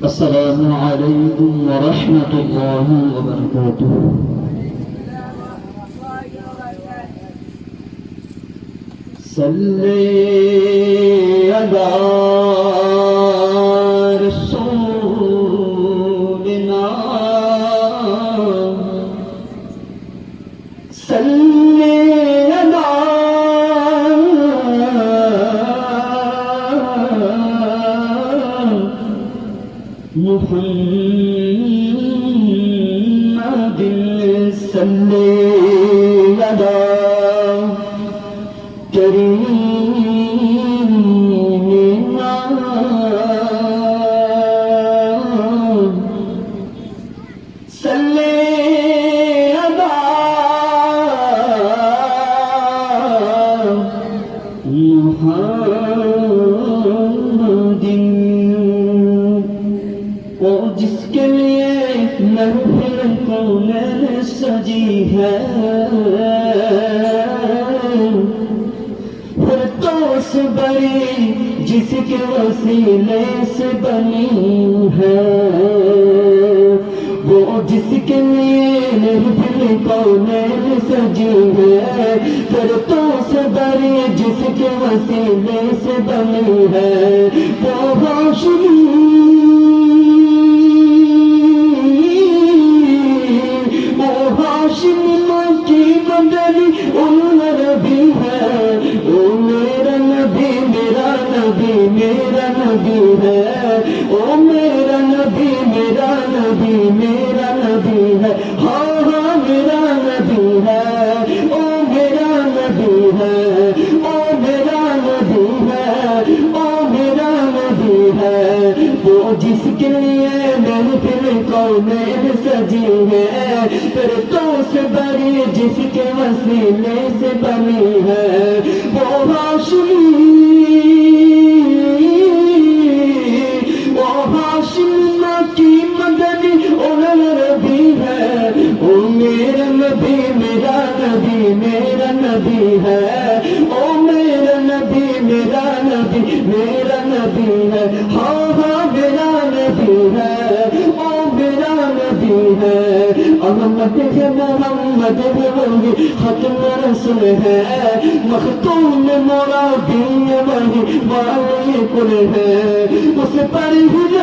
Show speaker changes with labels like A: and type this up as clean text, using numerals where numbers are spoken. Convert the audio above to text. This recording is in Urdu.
A: السلام عليكم ورحمة الله وبركاته. صلي على رسولنا صلي على محمد صلي على كريمنا صلي على محمد وہ جس کے لیے محفل کونین سجی ہے فرقوس بڑی جس کے وسیلے سے بنی ہے وہ جس کے لیے محفل کونین سجی ہے فرقوس بڑی جس کے وسیلے سے بنی ہے وہ ہاشمی کی مدنی ان نبی ہے او میرا نبی میرا نبی میرا نبی ہے او میرا نبی میرا نبی میرا نبی ہے ہاں ہاں میرا نبی ہے او میرا نبی ہے او میرا نبی ہے او میرا نبی ہے وہ جس کے لیے محفل کونین سجی ہے فرقوں سے بری جس کے وسیلے سے بنی ہے وہ ہاشمی کی مدنی ان نبی ہے او میرا نبی میرا نبی میرا نبی ہے او میرا نبی میرا نبی میرا نبی ہے ہاں ہاں میرا نبی ہے او میرا نبی ہے احمد ہے محمد ہے وہی ختم رسول ہے مختوم مرادی وہی والی کل ہے اس پر ہی